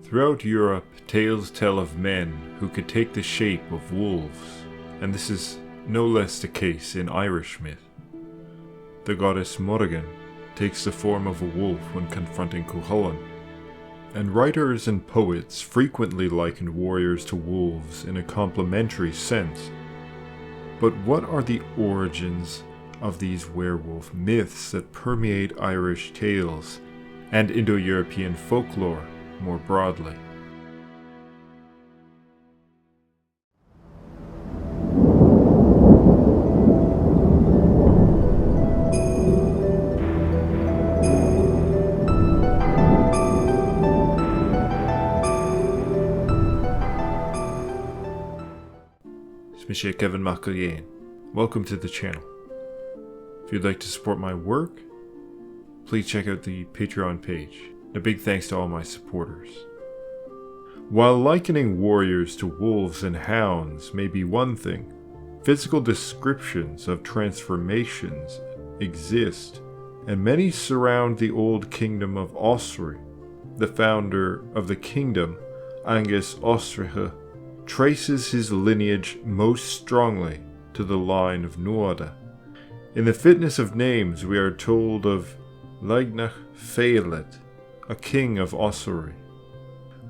Throughout Europe, tales tell of men who could take the shape of wolves, and this is no less the case in Irish myth. The goddess Morrigan takes the form of a wolf when confronting Cuchulainn, and writers and poets frequently likened warriors to wolves in a complimentary sense. But what are the origins of these werewolf myths that permeate Irish tales and Indo-European folklore more broadly? It's Kevin McElyain. Welcome to the channel. If you'd like to support my work, please check out the Patreon page. A big thanks to all my supporters. While likening warriors to wolves and hounds may be one thing, physical descriptions of transformations exist, and many surround the old kingdom of Ossory. The founder of the kingdom, Angus Osriche, traces his lineage most strongly to the line of Nuada. In the fitness of names, we are told of Leignach Féilet, a king of Ossory,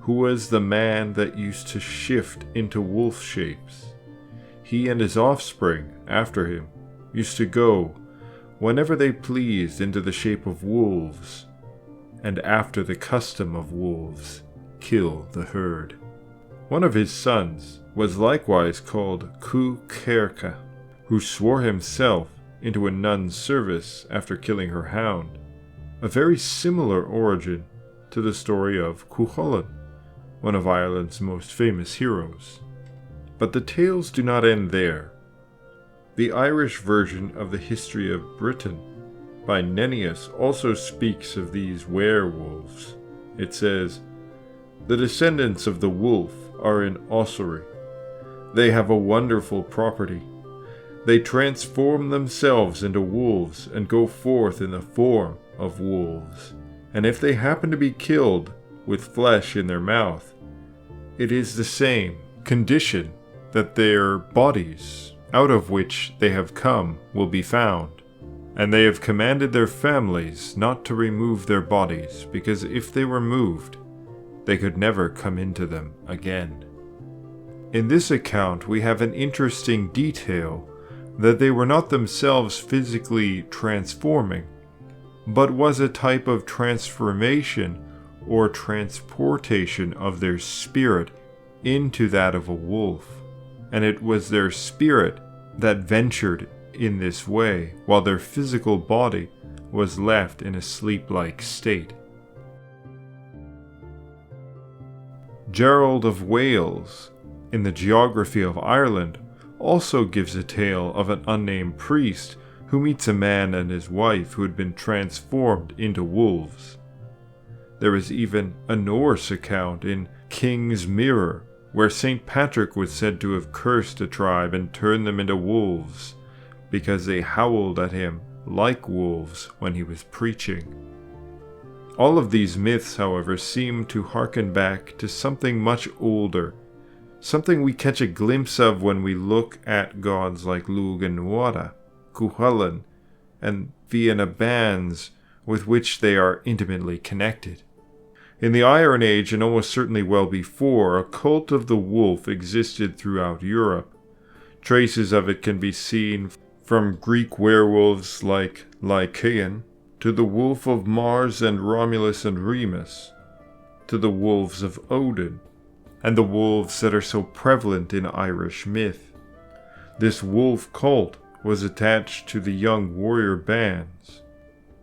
who was the man that used to shift into wolf shapes. He and his offspring, after him, used to go, whenever they pleased, into the shape of wolves, and after the custom of wolves, kill the herd. One of his sons was likewise called Cu Cairce, who swore himself into a nun's service after killing her hound, a very similar origin to the story of Cuchulainn, one of Ireland's most famous heroes. But the tales do not end there. The Irish version of the History of Britain by Nennius also speaks of these werewolves. It says, "The descendants of the wolf are in Ossory. They have a wonderful property. They transform themselves into wolves and go forth in the form of wolves. And if they happen to be killed with flesh in their mouth, it is the same condition that their bodies, out of which they have come, will be found. And they have commanded their families not to remove their bodies, because if they were moved, they could never come into them again." In this account, we have an interesting detail that they were not themselves physically transforming, but was a type of transformation or transportation of their spirit into that of a wolf, and it was their spirit that ventured in this way, while their physical body was left in a sleep-like state. Gerald of Wales, in the Geography of Ireland, also gives a tale of an unnamed priest who meets a man and his wife who had been transformed into wolves. There is even a Norse account in King's Mirror, where St. Patrick was said to have cursed a tribe and turned them into wolves, because they howled at him like wolves when he was preaching. All of these myths, however, seem to harken back to something much older, something we catch a glimpse of when we look at gods like Lug and Nuada, Cuchulainn, and Fianna bands with which they are intimately connected. In the Iron Age, and almost certainly well before, a cult of the wolf existed throughout Europe. Traces of it can be seen from Greek werewolves like Lycaon, to the wolf of Mars and Romulus and Remus, to the wolves of Odin, and the wolves that are so prevalent in Irish myth. This wolf cult was attached to the young warrior bands.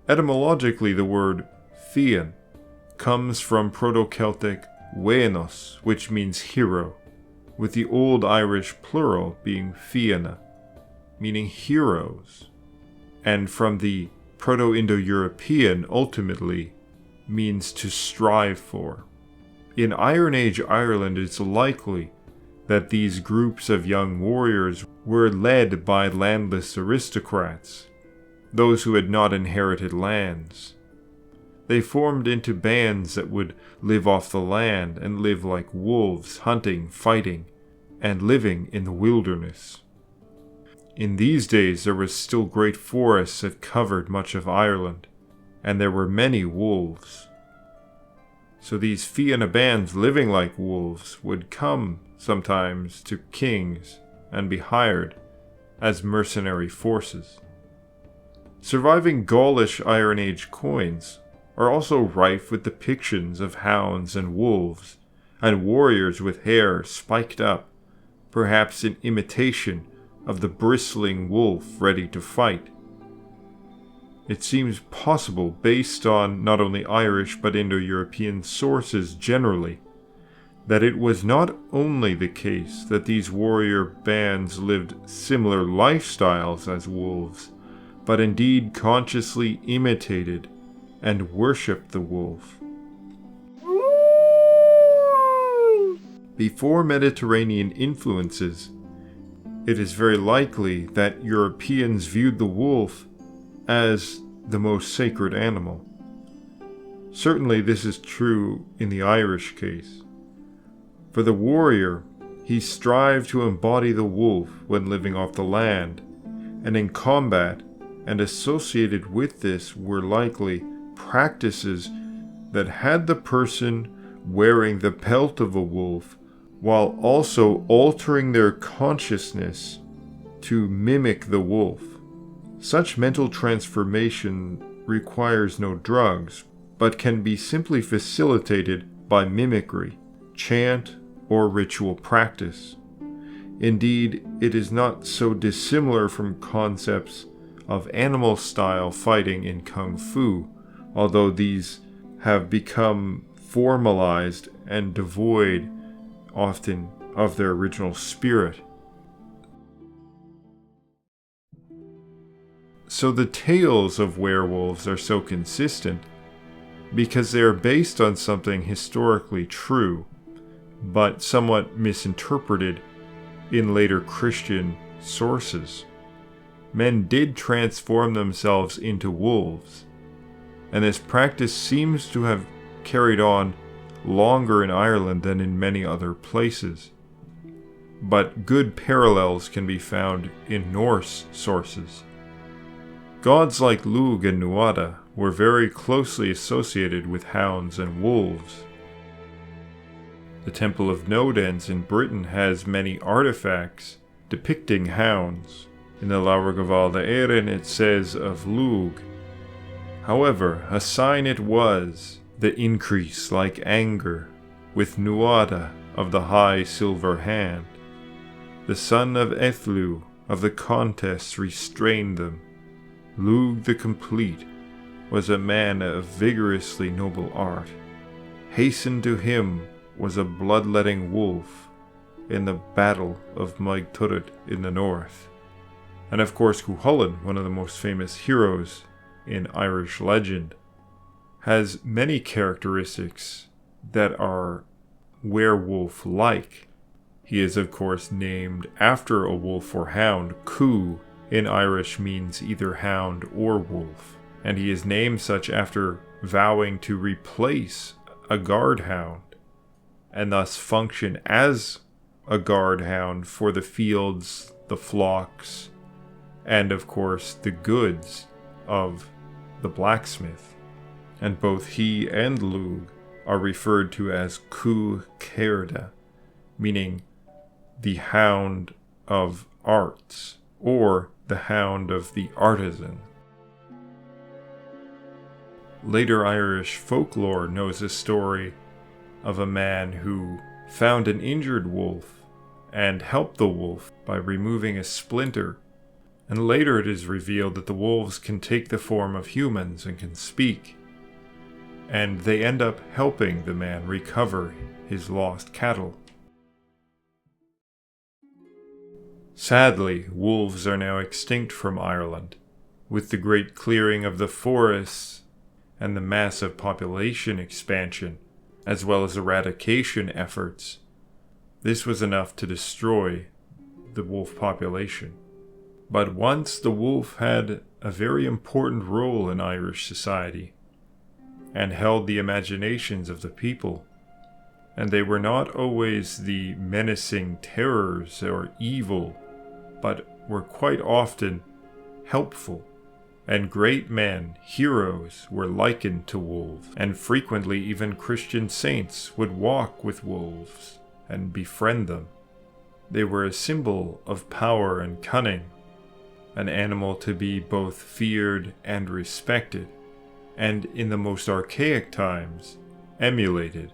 Etymologically, the word Fian comes from Proto-Celtic Wenos, which means hero, with the Old Irish plural being Fianna, meaning heroes, and from the Proto-Indo-European ultimately means to strive for. In Iron Age Ireland, it's likely that these groups of young warriors were led by landless aristocrats, those who had not inherited lands. They formed into bands that would live off the land and live like wolves, hunting, fighting, and living in the wilderness. In these days there were still great forests that covered much of Ireland, and there were many wolves. So these Fianna bands living like wolves would come sometimes to kings and be hired as mercenary forces. Surviving Gaulish Iron Age coins are also rife with depictions of hounds and wolves, and warriors with hair spiked up, perhaps in imitation of the bristling wolf ready to fight. It seems possible, based on not only Irish but Indo-European sources generally, that it was not only the case that these warrior bands lived similar lifestyles as wolves, but indeed consciously imitated and worshipped the wolf. Before Mediterranean influences, it is very likely that Europeans viewed the wolf as the most sacred animal. Certainly this is true in the Irish case. For the warrior, he strived to embody the wolf when living off the land, and in combat, and associated with this were likely practices that had the person wearing the pelt of a wolf while also altering their consciousness to mimic the wolf. Such mental transformation requires no drugs, but can be simply facilitated by mimicry, chant, or ritual practice. Indeed, it is not so dissimilar from concepts of animal-style fighting in Kung Fu, although these have become formalized and devoid often of their original spirit. So the tales of werewolves are so consistent because they are based on something historically true, but somewhat misinterpreted in later Christian sources. Men did transform themselves into wolves, and this practice seems to have carried on longer in Ireland than in many other places. But good parallels can be found in Norse sources. Gods like Lugh and Nuada were very closely associated with hounds and wolves. The Temple of Nodens in Britain has many artifacts depicting hounds. In the Laurugavald Éireann it says of Lugh, "However, a sign it was, the increase like anger, with Nuada of the high silver hand. The son of Ethlu of the contest restrained them. Lugh the complete was a man of vigorously noble art. Hastened to him was a bloodletting wolf in the battle of Maig Tuired in the north." And of course Cuchulainn, one of the most famous heroes in Irish legend, has many characteristics that are werewolf-like. He is of course named after a wolf or hound. Cu in Irish means either hound or wolf, and he is named such after vowing to replace a guard hound, and thus function as a guard hound for the fields, the flocks, and of course the goods of the blacksmith. And both he and Lugh are referred to as Cu Cairde, meaning the hound of arts, or the hound of the artisan. Later Irish folklore knows a story of a man who found an injured wolf and helped the wolf by removing a splinter. And later it is revealed that the wolves can take the form of humans and can speak. And they end up helping the man recover his lost cattle. Sadly, wolves are now extinct from Ireland. With the great clearing of the forests and the massive population expansion, as well as eradication efforts, this was enough to destroy the wolf population. But once the wolf had a very important role in Irish society. and held the imaginations of the people. And they were not always the menacing terrors or evil, but were quite often helpful. And great men, heroes, were likened to wolves, and frequently even Christian saints would walk with wolves and befriend them. They were a symbol of power and cunning, an animal to be both feared and respected, and in the most archaic times, emulated